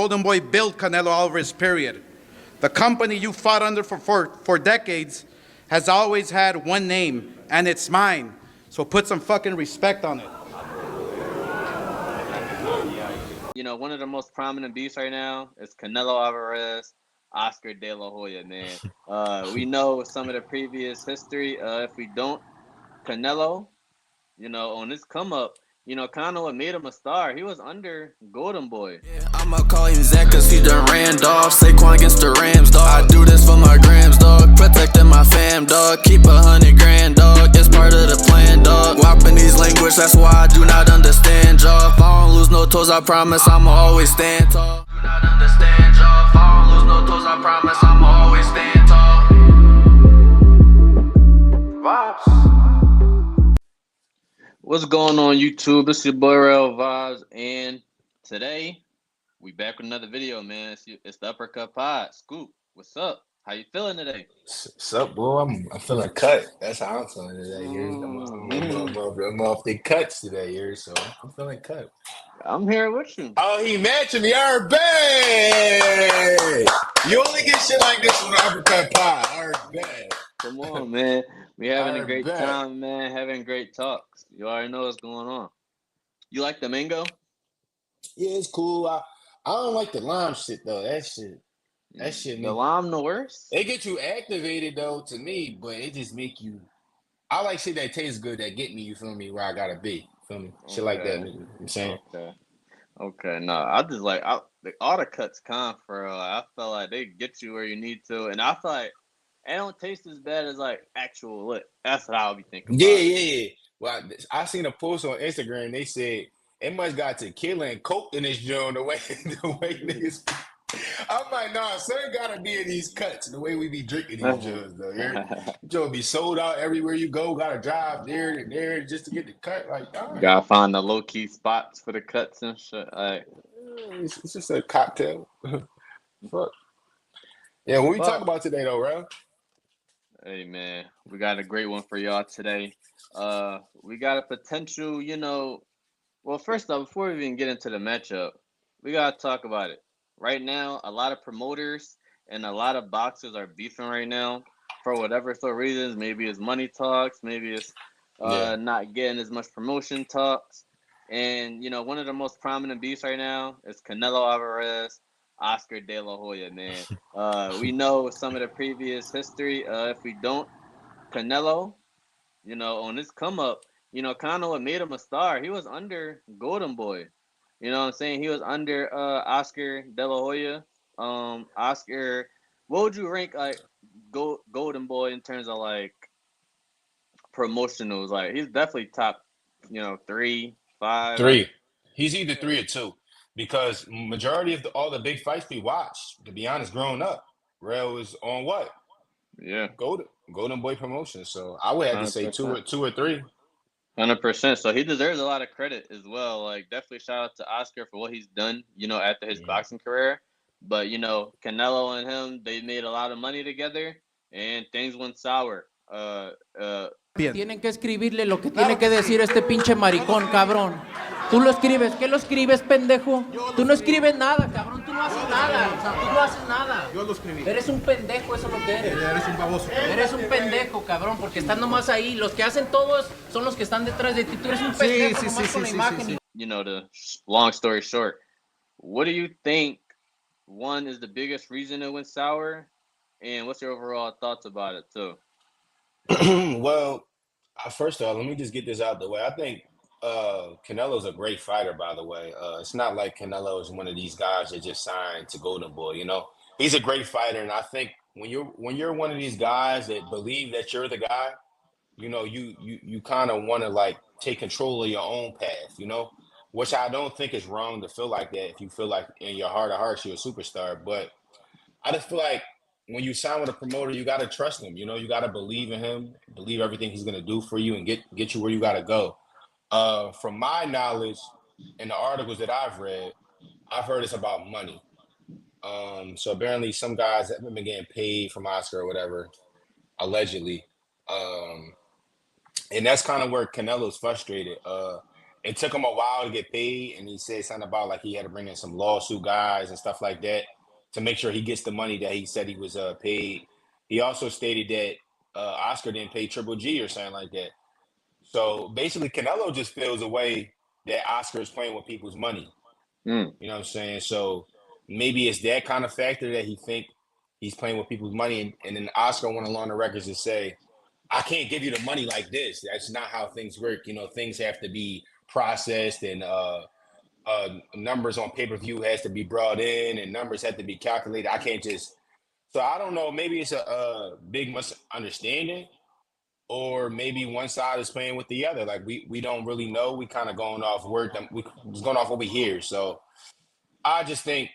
Golden Boy built Canelo Alvarez, period. The company you fought under for decades has always had one name, and it's mine. So put some fucking respect on it. You know, one of the most prominent beefs right now is Canelo Alvarez, Oscar De La Hoya, man. We know some of the previous history. If we don't, Canelo, on this come up, kind of what made him a star. He was under Golden Boy. I'ma call him Zach cause he done ran off. Saquon against the Rams, dog. I do this for my grams, dog. Protecting my fam, dog. Keep 100 grand, dog. It's part of the plan, dog. Japanese language, that's why I do not understand, y'all. If I don't lose no toes, I promise I'ma always stand tall. Do not understand, y'all. If I don't lose no toes, I promise I'ma always stand tall. Vibes. What's going on, YouTube? It's your boy Real Vibes, and today we back with another video, man. It's the Uppercut Pod. Scoop, what's up? How you feeling today? What's up, boy? I'm feeling cut. That's how I'm feeling today. I'm off the cuts today, so I'm feeling cut. I'm here with you. Oh, he matching me. All right, bad. You only get shit like this on the Uppercut Pod. All right, bad. Come on, man. We having a great time, man. Having great talks. You already know what's going on. You like the mango? Yeah, it's cool. I don't like the lime shit though. That shit. The lime the worst? It get you activated though to me, but it just make you. I like shit that tastes good that get me. You feel me? Where I gotta be. Feel me? Shit like that. You know what I'm saying. Okay. No, I just like all the cuts come for. I feel like they get you where you need to, and I feel like it don't taste as bad as like actual lit. That's what I'll be thinking. Yeah. Well, I seen a post on Instagram. They said it must got tequila and coke in this joint. The way niggas. I'm like, nah, son gotta be in these cuts. The way we be drinking these joints, though. Joint be sold out everywhere you go. Gotta drive there and there just to get the cut. Like, gotta find the low key spots for the cuts and shit. Like, it's just a cocktail. Fuck. Yeah, what we talk about today, though, bro? Hey, man, we got a great one for y'all today. We got a potential, Well, first off, before we even get into the matchup, we gotta talk about it. Right now, a lot of promoters and a lot of boxers are beefing right now for whatever sort of reasons. Maybe it's money talks, maybe it's not getting as much promotion talks. And, one of the most prominent beefs right now is Canelo Alvarez, Oscar De La Hoya, man. We know some of the previous history. If we don't, Canelo, on this come up, kind of what made him a star. He was under Golden Boy. You know what I'm saying? He was under Oscar De La Hoya. Oscar, what would you rank like Golden Boy in terms of like promotionals? Like he's definitely top, 3, 5. 3. He's either 3 or 2 because majority of all the big fights we watched, to be honest, growing up, Rail was on what? Yeah, Golden Boy promotion. So I would have 100%. to say 2 or 3. 100%. So he deserves a lot of credit as well. Like definitely shout out to Oscar for what he's done, after his boxing career. But Canelo and him, they made a lot of money together, and things went sour. Tienen que escribirle lo que tiene que decir este pinche maricón, cabrón. Tú lo escribes, ¿qué lo escribes, pendejo? Tú no escribes nada, cabrón, tú no haces nada, o sea, tú no haces nada. Yo lo escribí. Eres un pendejo, eso es lo que eres. Eres un baboso. Eres un pendejo, cabrón, porque están nomás ahí. Los que hacen todo son los que están detrás de ti. Tú eres un pendejo nomás con la imagen. The long story short, what do you think, one, is the biggest reason it went sour? And what's your overall thoughts about it, too? Well, first of all, let me just get this out the way. I think Canelo's a great fighter, by the way. It's not like Canelo is one of these guys that just signed to Golden Boy. He's a great fighter, and I think when you're one of these guys that believe that you're the guy, you kind of want to like take control of your own path, which I don't think is wrong to feel like that if you feel like in your heart of hearts you're a superstar. But I just feel like when you sign with a promoter, you got to trust him. You got to believe in him, believe everything he's going to do for you and get you where you got to go. From my knowledge and the articles that I've read, I've heard it's about money. So apparently some guys haven't been getting paid from Oscar or whatever, allegedly. And that's kind of where Canelo's frustrated. it took him a while to get paid, and he said something about like he had to bring in some lawsuit guys and stuff like that to make sure he gets the money that he said he was paid. He also stated that Oscar didn't pay Triple G or something like that. So basically, Canelo just feels a way that Oscar is playing with people's money. Mm. You know what I'm saying? So maybe it's that kind of factor that he think he's playing with people's money, and then Oscar went along the records to say, I can't give you the money like this. That's not how things work. You know, things have to be processed, and numbers on pay-per-view has to be brought in, and numbers have to be calculated. I can't just. So I don't know. Maybe it's a big misunderstanding, or maybe one side is playing with the other. Like we don't really know. We kind of going off word. We just going off what we hear. So I just think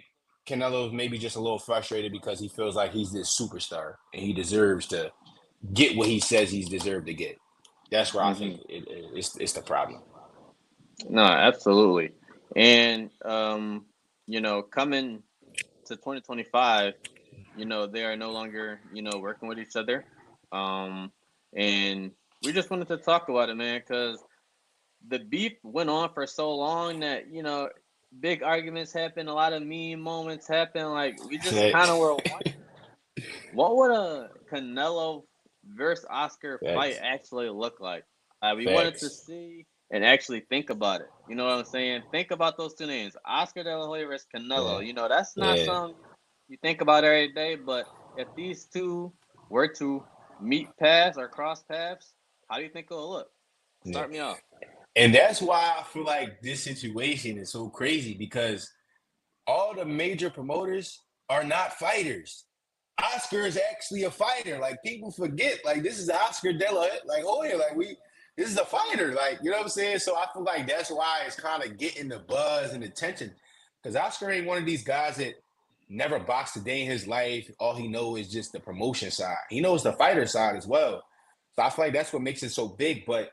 Canelo's maybe just a little frustrated because he feels like he's this superstar and he deserves to get what he says he's deserved to get. That's where I think it's the problem. No, absolutely. And coming to 2025, they are no longer, working with each other. And we just wanted to talk about it, man, because the beef went on for so long that, big arguments happen, a lot of meme moments happen. Like, we just kind of were wondering, what would a Canelo versus Oscar fight actually look like? We wanted to see and actually think about it. You know what I'm saying? Think about those two names, Oscar De La Hoya versus Canelo. That's not something you think about every day, but if these two were to meet paths or cross paths, how do you think it'll look? Start me off. And that's why I feel like this situation is so crazy, because all the major promoters are not fighters. Oscar is actually a fighter. Like, people forget, like, this is Oscar De La Hoya. Like, this is a fighter. Like, you know what I'm saying? So I feel like that's why it's kind of getting the buzz and attention. Because Oscar ain't one of these guys that never boxed a day in his life. All he knows is just the promotion side. He knows the fighter side as well. So I feel like that's what makes it so big. But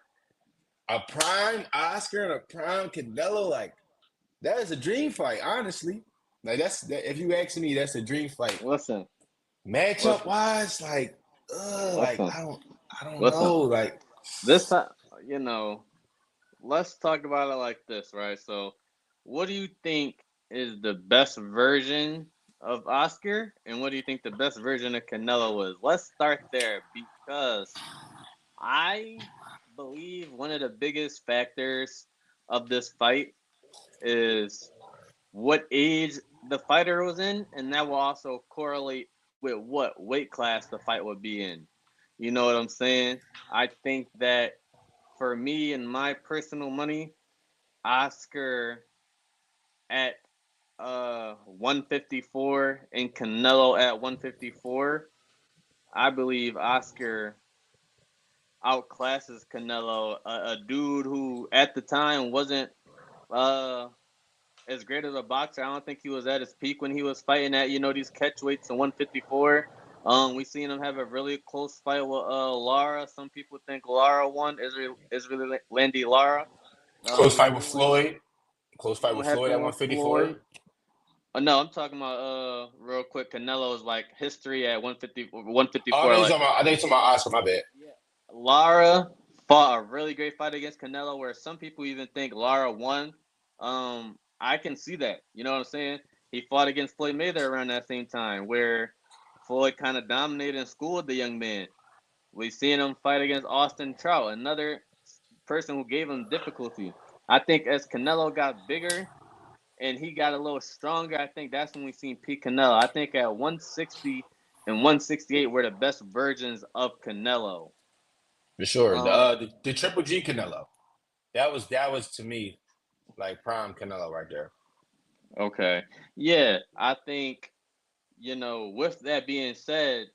a prime Oscar and a prime Canelo, like, that is a dream fight, honestly. Like, if you ask me, that's a dream fight. Listen. Matchup wise, like, like I don't know. Like, this time, let's talk about it like this, right? So, what do you think is the best version of Oscar, and what do you think the best version of Canelo is? Let's start there, because I believe one of the biggest factors of this fight is what age the fighter was in, and that will also correlate with what weight class the fight would be in. You know what I'm saying? I think that for me and my personal money, Oscar at 154 and Canelo at 154, I believe Oscar outclasses Canelo, a dude who at the time wasn't as great as a boxer. I don't think he was at his peak when he was fighting at, these catch weights in 154. We seen him have a really close fight with Lara. Some people think Lara won. Israel Landy Lara. Close fight with Floyd. Close fight with Floyd at 154. No, I'm talking about real quick. Canelo's like history at 154. I think you're talking about Oscar. My bad. Yeah. Lara fought a really great fight against Canelo, where some people even think Lara won. I can see that. You know what I'm saying? He fought against Floyd Mayweather around that same time, where Floyd kind of dominated and schooled the young man. We seen him fight against Austin Trout, another person who gave him difficulty. I think as Canelo got bigger and he got a little stronger, I think that's when we seen peak Canelo. I think at 160 and 168 were the best versions of Canelo. For sure. The Triple G Canelo. That was to me like prime Canelo right there. Okay. Yeah, I think, with that being said,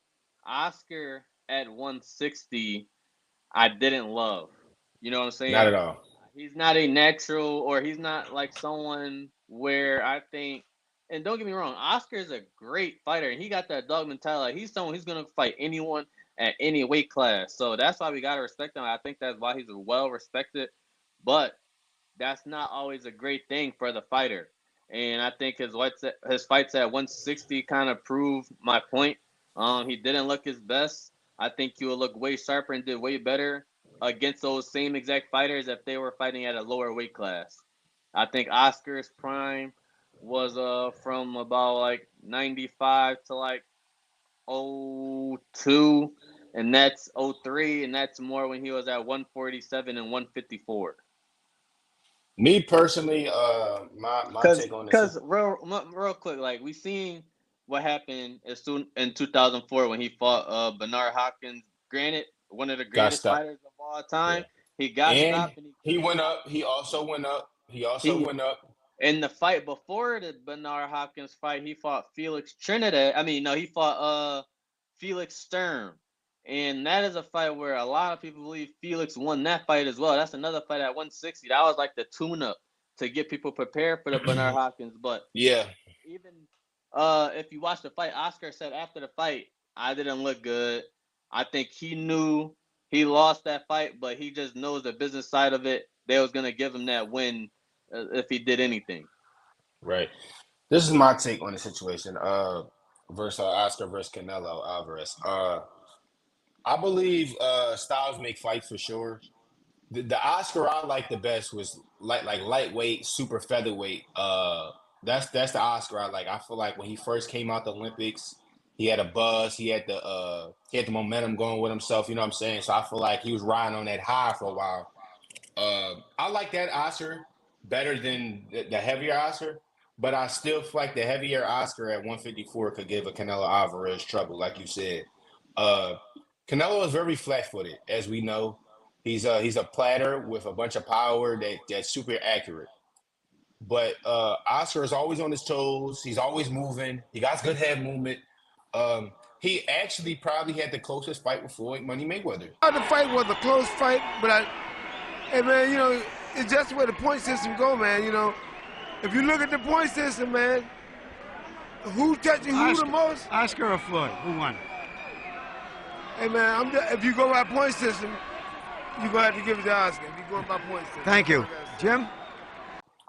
Oscar at 160, I didn't love. You know what I'm saying? Not at all. He's not a natural, or he's not like someone where I think, and don't get me wrong, Oscar is a great fighter, and he got that dog mentality. He's someone who's going to fight anyone at any weight class. So that's why we got to respect him. I think that's why he's well respected, but that's not always a great thing for the fighter. And I think his fights at 160 kind of prove my point. He didn't look his best. I think he would look way sharper and did way better against those same exact fighters if they were fighting at a lower weight class. I think Oscar's prime was from about like 95 to like '02, and that's '03, and that's more when he was at 147 and 154. Me personally, my Cause, take on this. cause real quick, like we seen what happened as soon in 2004 when he fought Bernard Hopkins. Granted, one of the Got greatest stopped. fighters of all time. Yeah. He got And stopped, and he went up. He also went up. he in the fight before the Bernard Hopkins fight, he fought Felix Trinidad. I mean, no, he fought Felix Sturm. And that is a fight where a lot of people believe Felix won that fight as well. That's another fight at 160. That was like the tune-up to get people prepared for the Bernard Hopkins. But Yeah. even if you watch the fight, Oscar said after the fight, I didn't look good. I think he knew he lost that fight, but he just knows the business side of it. They was going to give him that win if he did anything. Right. This is my take on the situation. Versus Oscar versus Canelo Alvarez. I believe styles make fights for sure. The Oscar I like the best was like lightweight, super featherweight. That's the Oscar I like. I feel like when he first came out the Olympics, he had a buzz. He had the momentum going with himself. You know what I'm saying? So I feel like he was riding on that high for a while. I like that Oscar better than the heavier Oscar, but I still feel like the heavier Oscar at 154 could give a Canelo Alvarez trouble, like you said. Canelo is very flat-footed, as we know. He's a platter with a bunch of power that's super accurate. But Oscar is always on his toes. He's always moving. He got good head movement. He actually probably had the closest fight with Floyd Money Mayweather. The fight was a close fight, but hey man, you know, it's just where the point system go, man. You know, if you look at the point system, man, who touching who the most? Oscar or Floyd? Who won? Hey man, if you go by point system, you're gonna have to give it to Oscar. If you go by point system. Thank you, Jim.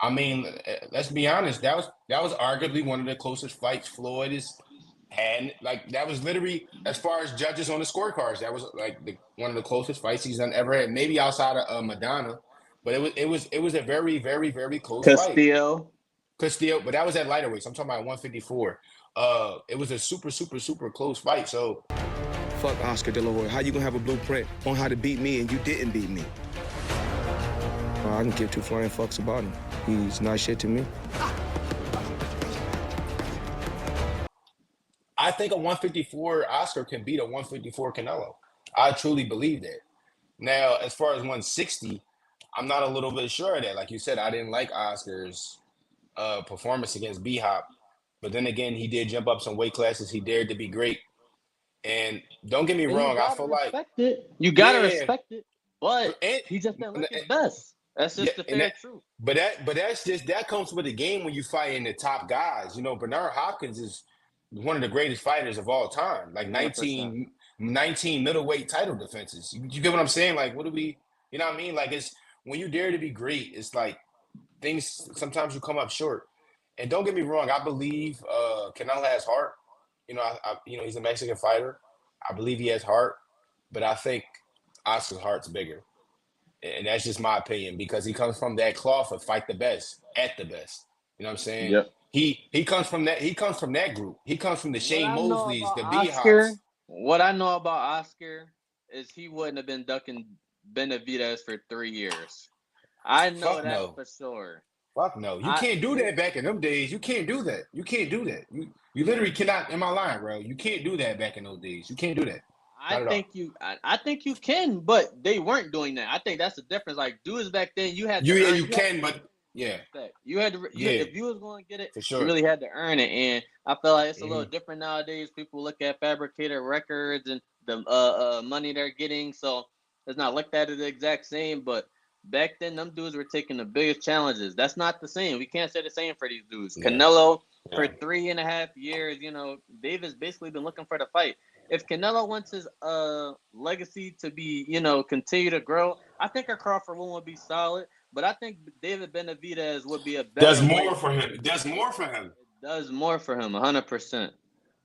I mean, let's be honest. That was arguably one of the closest fights Floyd has had. Like that was literally, as far as judges on the scorecards, that was like one of the closest fights he's ever had. Maybe outside of Madonna, but it was a very, very, very close Castillo. fight. But that was at lighter weights. I'm talking about 154. It was a super, super, super close fight. So. Fuck Oscar De La Hoya. How you gonna have a blueprint on how to beat me and you didn't beat me? I can give two flying fucks about him. He's nice shit to me. I think a 154 Oscar can beat a 154 Canelo. I truly believe that. Now, as far as 160, I'm not a little bit sure of that. Like you said, I didn't like Oscar's performance against B-Hop. But then again, he did jump up some weight classes. He dared to be great. And don't get me wrong, I feel like you gotta respect it, but he just didn't look his best. That's just the fair truth. But that comes with the game when you fight in the top guys. You know, Bernard Hopkins is one of the greatest fighters of all time. Like 19 middleweight title defenses. You get what I'm saying? Like, what do we? You know what I mean? Like, it's when you dare to be great. It's like things sometimes you come up short. And don't get me wrong, I believe Canelo has heart. You know, he's a Mexican fighter. I believe he has heart, but I think Oscar's heart's bigger, and that's just my opinion because he comes from that cloth of fight the best at the best. You know what I'm saying? Yep. He comes from that. He comes from that group. He comes from the Shane Mosleys, the B-Hops. What I know about Oscar is he wouldn't have been ducking Benavidez for 3 years. I know that for sure. Fuck no. You can't do that back in them days. You can't do that. You can't do that. You literally cannot. In my line, bro. You can't do that back in those days. You can't do that. I think you can, but they weren't doing that. I think that's the difference. Like dudes back then, you had to you had to if you was going to get it, for sure. You really had to earn it. And I feel like it's a little different nowadays. People look at fabricated records and the money they're getting, so it's not looked at it the exact same. But back then, them dudes were taking the biggest challenges. That's not the same. We can't say the same for these dudes. Yeah. Canelo, for 3.5 years, you know, Davis basically been looking for the fight. If Canelo wants his legacy to be, you know, continue to grow, I think a Crawford one would be solid. But I think David Benavidez would be a better. Does more for him. It does more for him. It does more for him, 100%.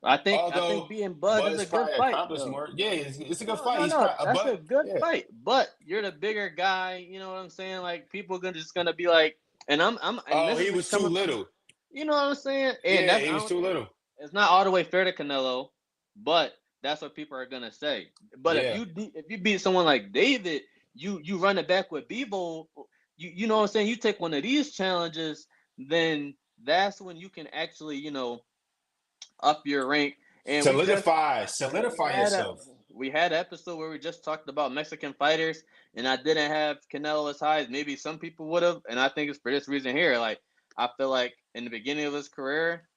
I think Although being Bud is Bud's a good probably fight, accomplished though. more. Yeah, it's a good No, fight. no, He's no. probably a That's a Bud. good Yeah, fight. But you're the bigger guy. You know what I'm saying? Like people gonna just gonna be like, and oh, this he is was too coming from, little. you know what I'm saying? And Yeah, that's, he I was don't too think little. it's not all the way fair to Canelo, but that's what people are gonna say. But Yeah. if you beat someone like David, you run it back with Bebo, you know what I'm saying? You take one of these challenges, then that's when you can actually, up your rank. And Solidify yourself. we had an episode where we just talked about Mexican fighters, and I didn't have Canelo as high as maybe some people would have, and I think it's for this reason here. Like I feel like in the beginning of his career,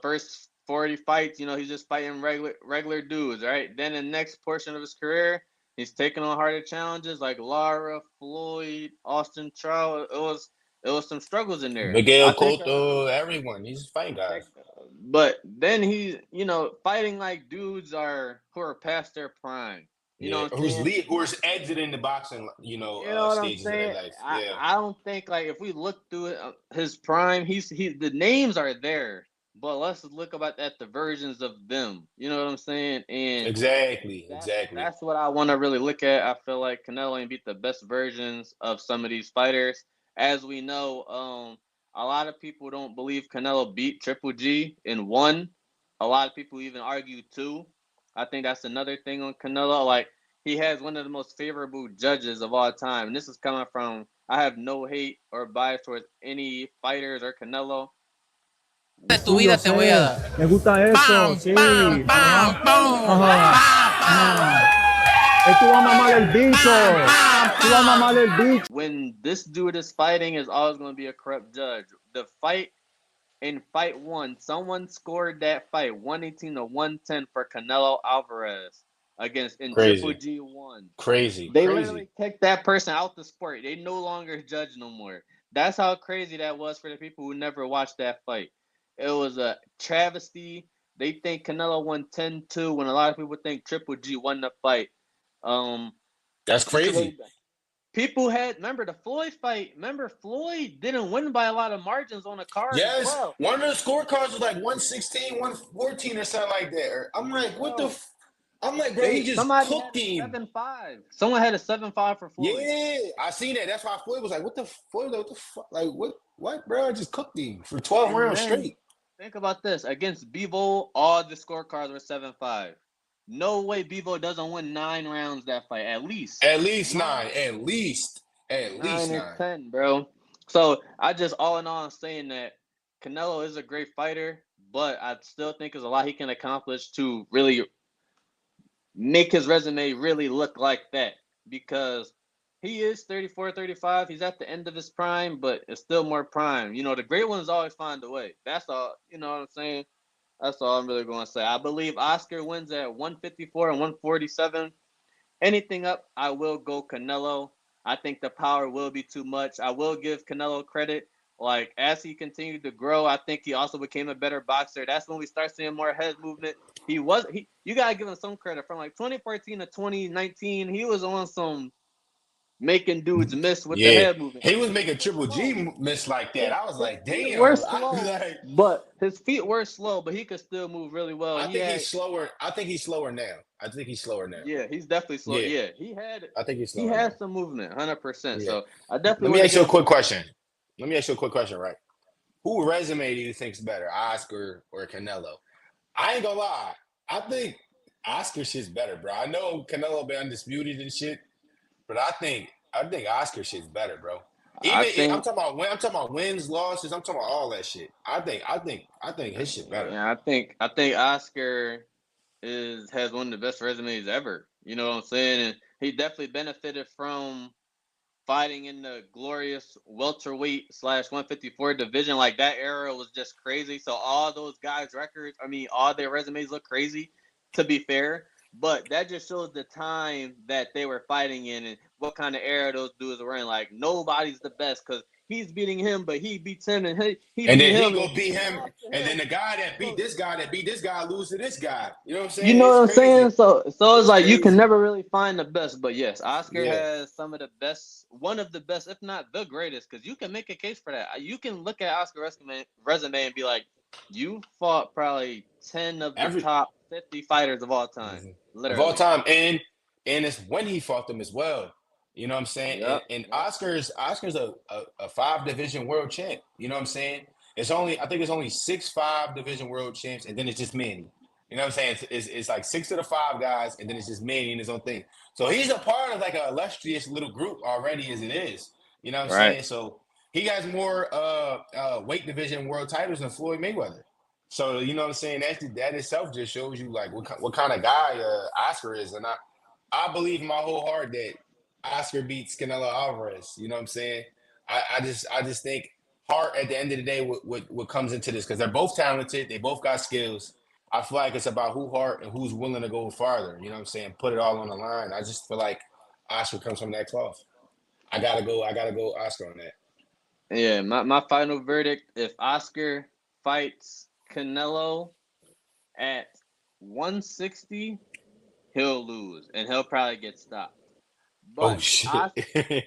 first 40 fights, he's just fighting regular dudes, right? Then in the next portion of his career, he's taking on harder challenges like Lara, Floyd, Austin Trout. It was some struggles in there. Miguel I think Cotto, everyone. He's fighting guys. but then he's, fighting like dudes who are past their prime. You know Yeah, what I'm saying? who's exiting the boxing, You know what I'm stages of their saying? life. I, Yeah, I don't think like if we look through it, his prime, the names are there, but let's look about at the versions of them. You know what I'm saying? And exactly. that's what I want to really look at. I feel like Canelo ain't beat the best versions of some of these fighters. As we know, a lot of people don't believe Canelo beat Triple G in one. A lot of people even argue two. I think that's another thing on Canelo. Like he has one of the most favorable judges of all time, and this is coming from. I have no hate or bias towards any fighters or Canelo. De tu vida te voy a dar. Me gusta eso, ¡Pam, sí. pam, pam, pam! Ajá. Tú vas a mamar el bicho. Tú vas a mamar el bicho. When this dude is fighting, is always going to be a corrupt judge. The fight in fight one, someone scored that fight 118 to 110 for Canelo Alvarez against in Triple Crazy, G1. crazy, They crazy. literally kicked that person out the sport. They no longer judge no more. That's how crazy that was for the people who never watched that fight. It was a travesty. They think Canelo won 10-2 when a lot of people think Triple G won the fight. That's Just to crazy. people remember the Floyd fight. Remember Floyd didn't win by a lot of margins on the card as Yes, well. one of the scorecards was like 116, 114 or something like that. I'm like, what the? I'm like, bro, he just Somebody cooked had him. 7-5. Someone had a 7-5 for Floyd. Yeah, I seen that. That's why Floyd was like, what the? Floyd was like, what the fuck? Like, what, bro? I just cooked him for 12 rounds straight. Think about this. Against Bivol, all the scorecards were 7-5. No way Bivol doesn't win 9 rounds that fight. At least 9. At least 9 9. or 10, bro. So I just all in all, I'm saying that Canelo is a great fighter, but I still think there's a lot he can accomplish to really make his resume really look like that, because he is 34, 35. He's at the end of his prime, but it's still more prime. The great ones always find a way. That's all. You know what I'm saying? That's all I'm really going to say. I believe Oscar wins at 154 and 147. Anything up, I will go Canelo. I think the power will be too much. I will give Canelo credit. Like, as he continued to grow, I think he also became a better boxer. That's when we start seeing more head movement. You got to give him some credit. From like 2014 to 2019, he was on some making dudes miss with the Yeah, head movement. he was making Triple G miss like that. I was like, damn. We're slow, but his feet were slow, but he could still move really well. I think he's slower. I think he's slower now. Yeah, he's definitely slow. Yeah. I think he has some movement, 100%. Yeah. So I definitely. Let me ask you a quick question. Right? Who resume do you think's better, Oscar or Canelo? I ain't gonna lie. I think Oscar shit's better, bro. I know Canelo been undisputed and shit, but I think Oscar shit's better, bro. I'm talking about wins, losses. I'm talking about all that shit. I think his shit better. Yeah, I think Oscar has one of the best resumes ever. You know what I'm saying? And he definitely benefited from fighting in the glorious welterweight / 154 division. Like, that era was just crazy. So all those guys' records, all their resumes look crazy, to be fair. But that just shows the time that they were fighting in and what kind of era those dudes were in. Like, nobody's the best because he's beating him, but he beats him, and he beat him. He go beat him, and then the guy that beat this guy lose to this guy. You know what I'm saying? You know what I'm saying? So it's like crazy. You can never really find the best. But yes, Oscar has some of the best, one of the best, if not the greatest, because you can make a case for that. You can look at Oscar's resume and be like, you fought probably 10 of the Every top 50 fighters of all time. of all Literally. time, and it's when he fought them as well. You know what I'm saying? Yep. And Oscar's a 5 division world champ. You know what I'm saying? I think it's only 6 5 division world champs, and then it's just Manny. You know what I'm saying? It's like 6 of the 5 guys, and then it's just Manny and his own thing. So he's a part of like an illustrious little group already as it is. You know what I'm Right. saying? So he has more weight division world titles than Floyd Mayweather. So you know what I'm saying? That itself just shows you like what kind of guy Oscar is, and I believe in my whole heart that Oscar beats Canelo Alvarez. You know what I'm saying? I just think heart at the end of the day what comes into this, because they're both talented, they both got skills. I feel like it's about who heart and who's willing to go farther. You know what I'm saying? Put it all on the line. I just feel like Oscar comes from that cloth. I gotta go Oscar on that. Yeah, my final verdict: if Oscar fights Canelo at 160, he'll lose, and he'll probably get stopped. Oh But shit! Oscar will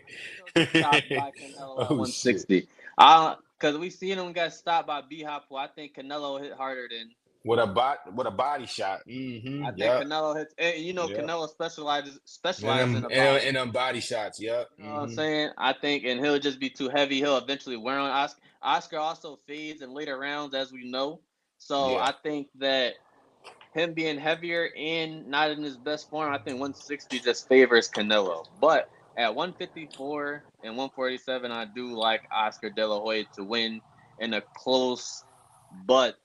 get stopped by Canelo at Oh 160. Because we seen him get stopped by B-Hop, who I think Canelo hit harder than. With a body shot. Mm-hmm. I think Yep. Canelo hits. Yep. Canelo specializes in a body. And them body shots. Yep. You know what I'm saying? I think, and he'll just be too heavy. He'll eventually wear on Oscar. Oscar also fades in later rounds, as we know. So Yeah. I think that him being heavier and not in his best form, I think 160 just favors Canelo. But at 154 and 147, I do like Oscar De La Hoya to win in a close but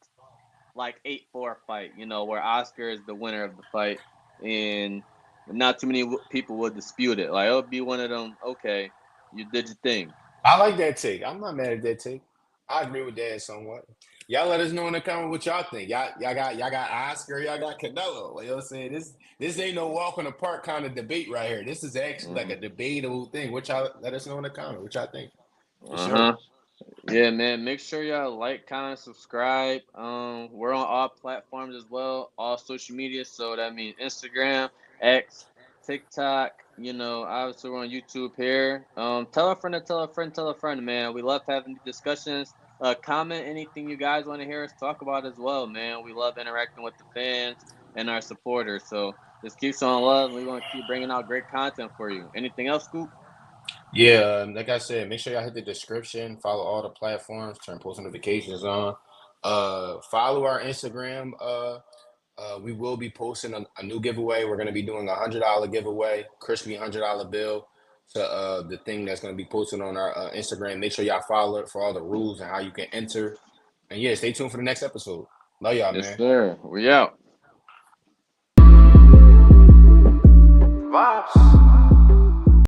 like 8-4 fight, where Oscar is the winner of the fight, and not too many people would dispute it. Like, it'll be one of them, okay, you did your thing. I like that take. I'm not mad at that take. I agree with that somewhat. Y'all let us know in the comment what y'all think. Y'all got Oscar, y'all got Canelo. You know what I'm saying? This ain't no walk in the park kind of debate right here. This is actually like a debatable thing. What y'all let us know in the comment what y'all think. For sure. Yeah, man. Make sure y'all like, comment, subscribe. We're on all platforms as well, all social media. So that means Instagram, X, TikTok. Obviously we're on YouTube here. Tell a friend to tell a friend, tell a friend, man. We love having these discussions. Comment anything you guys want to hear us talk about as well, man. We love interacting with the fans and our supporters. So just keep showing love, and we're gonna keep bringing out great content for you. Anything else, Scoop? Yeah, like I said, make sure y'all hit the description, follow all the platforms, turn post notifications on. Follow our Instagram. We will be posting a new giveaway. We're gonna be doing $100 giveaway, crispy $100 bill to the thing that's gonna be posted on our Instagram. Make sure y'all follow it for all the rules and how you can enter. And yeah, stay tuned for the next episode. Love y'all, Yes, man. sir. We out. Vibes.